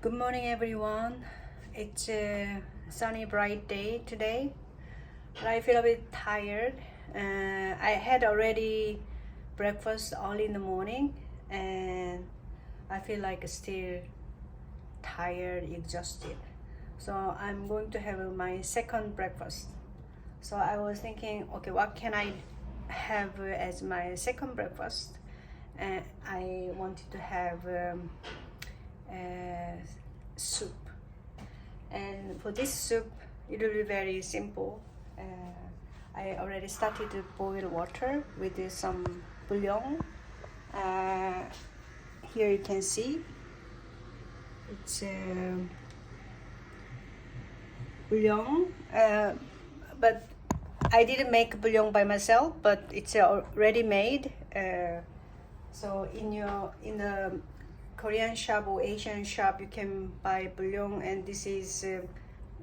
Good morning, everyone. It's a sunny, bright day today, but I feel a bit tired. I had already breakfast early in the morning, and I feel like still tired, exhausted. So I'm going to have my second breakfast. So I was thinking, okay, what can I have as my second breakfast? And I wanted to have soup, and for this soup it will be very simple. I already started to boil water with some bouillon. Here you can see it's bouillon, but I didn't make bouillon by myself, but it's already made. So in the Korean shop or Asian shop, you can buy bouillon, and this is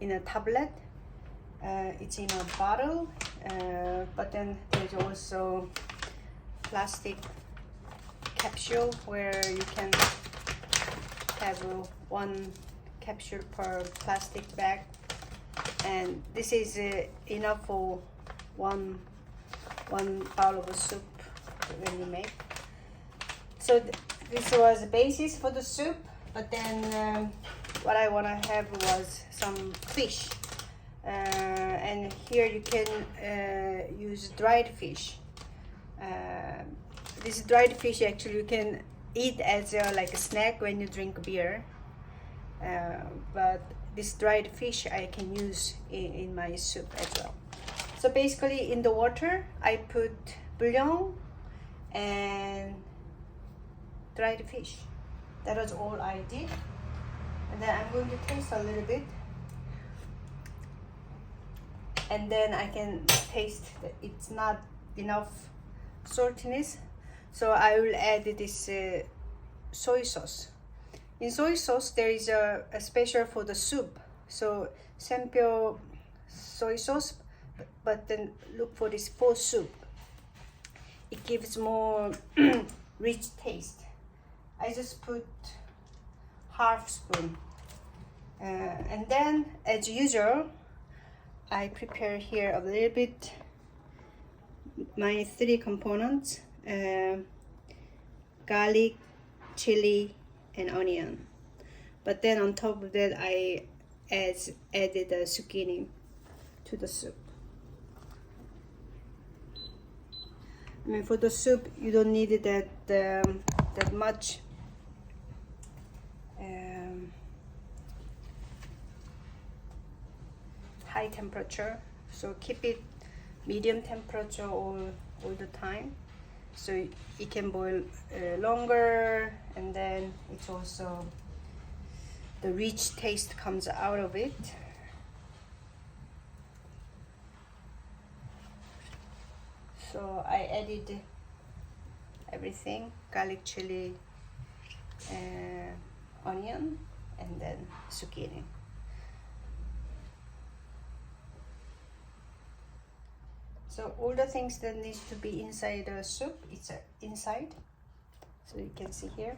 in a tablet. It's in a bottle, but then there's also plastic capsule where you can have one capsule per plastic bag, and this is enough for one bowl of soup when you make. So this was the basis for the soup, but then what I want to have was some fish, and here you can use dried fish. This dried fish actually you can eat as like a snack when you drink beer, but this dried fish I can use in my soup as well. So basically in the water I put bouillon and dried fish. That was all I did, and then I'm going to taste a little bit, and then I can taste that it's not enough saltiness, so I will add this soy sauce. In soy sauce there is a special for the soup, so Sempyo soy sauce, but then look for this for soup. It gives more rich taste. I just put half spoon, and then as usual I prepare here a little bit my three components: garlic, chili, and onion. But then on top of that I added the zucchini to the soup. I mean, for the soup you don't need that much high temperature, so keep it medium temperature all the time, so it can boil longer, and then it's also the rich taste comes out of it. So I added everything: garlic, chili, onion, and then zucchini. So all the things that need to be inside the soup, it's inside. So you can see here.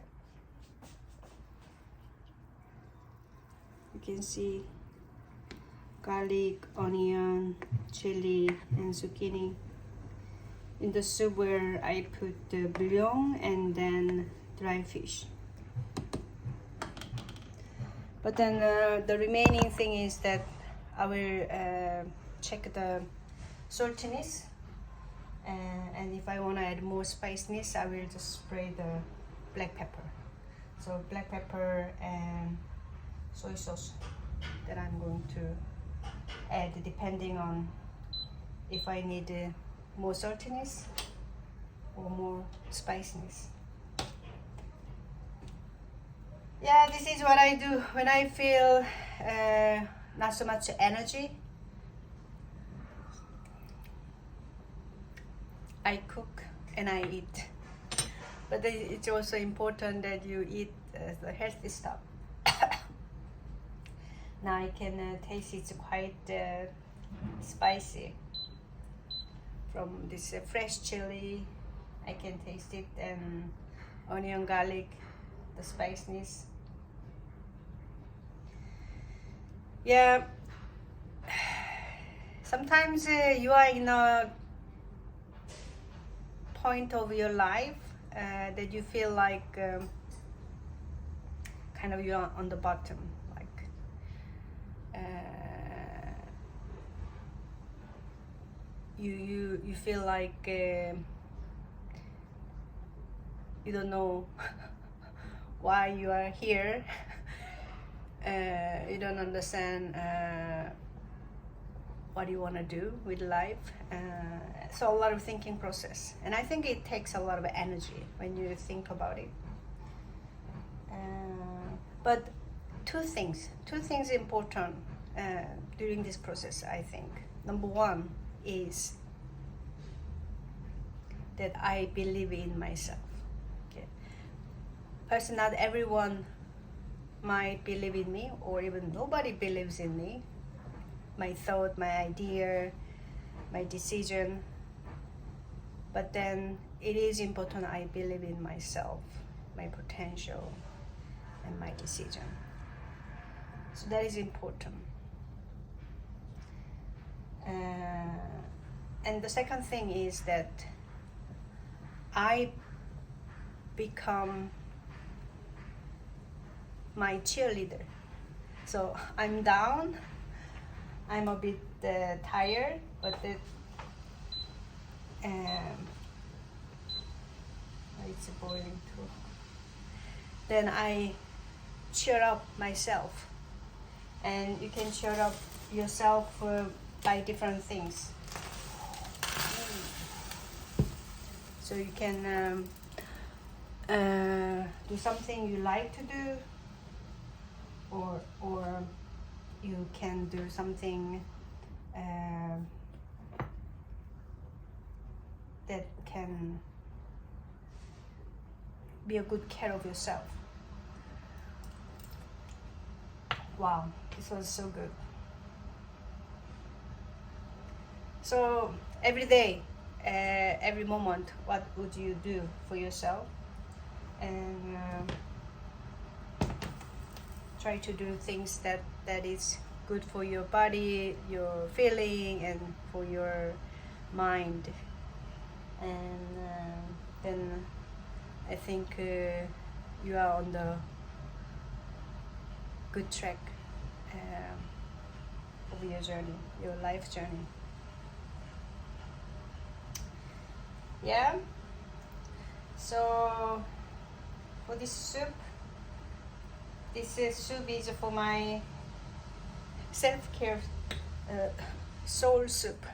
You can see garlic, onion, chili, and zucchini in the soup where I put the bouillon and then dry fish. But then the remaining thing is that I will check the saltiness, and if I want to add more spiciness I will just spray the black pepper. So black pepper and soy sauce that I'm going to add depending on if I need more saltiness or more spiciness. Yeah, this is what I do when I feel not so much energy. I cook and I eat, but it's also important that you eat the healthy stuff. Now I can taste it's quite spicy from this fresh chili. I can taste it, and onion, garlic, the spiciness. Yeah, sometimes you are in a point of your life that you feel like kind of you're on the bottom, like you feel like you don't know why you are here. You don't understand what you want to do with life. So a lot of thinking process, and I think it takes a lot of energy when you think about it. But two things important during this process, I think. Number one is that I believe in myself. Okay. Person, not everyone might believe in me, or even nobody believes in me, my thought, my idea, my decision. But then it is important I believe in myself, my potential, and my decision. So that is important. And the second thing is that I become my cheerleader. So I'm down, I'm a bit tired, but it's boiling too. Then I cheer up myself, and you can cheer up yourself by different things. So you can do something you like to do, or you can do something that can be a good care of yourself. Wow, this was so good. So every day, every moment, what would you do for yourself? And try to do things that is good for your body, your feeling, and for your mind. And then I think you are on the good track of your journey, your life journey. Yeah. So for this soup, soup is for my self-care soul soup.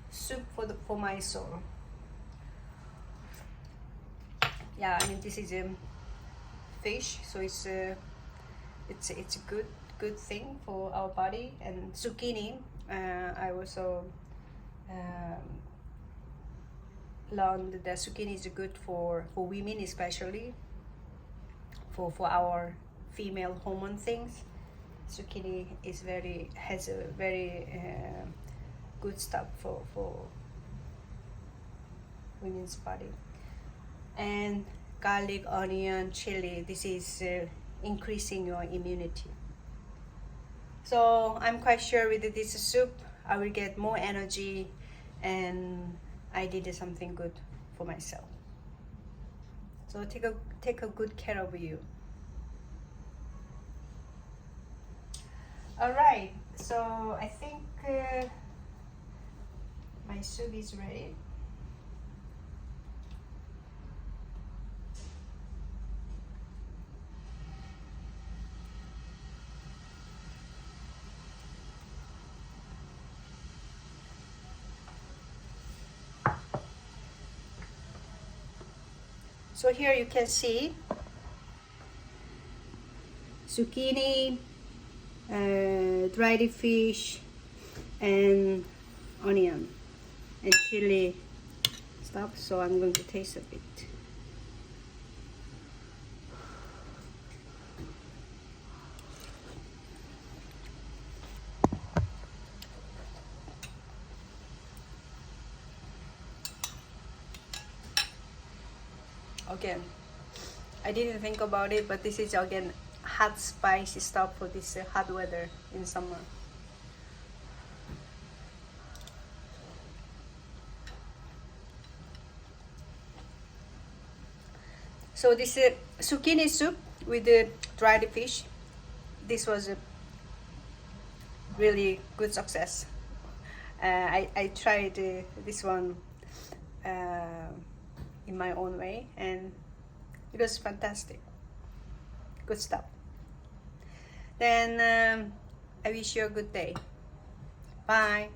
Soup for my soul. Yeah, I mean, this is fish, so it's a good thing for our body. And zucchini, I also learned that zucchini is good for women, especially for our female hormone things. Zucchini has a very good stuff for women's body. And garlic, onion, chili, this is increasing your immunity. So I'm quite sure with this soup I will get more energy, and I did something good for myself. So take a good care of you. All right, so I think my soup is ready. So here you can see zucchini, dried fish, and onion and chili stuff. So I'm going to taste a bit. Again, I didn't think about it, but this is again hot spicy stuff for this hot weather in summer. So this zucchini soup with the dried fish, this was a really good success. I tried this one in my own way, and it was fantastic. Good stuff. Then I wish you a good day. Bye.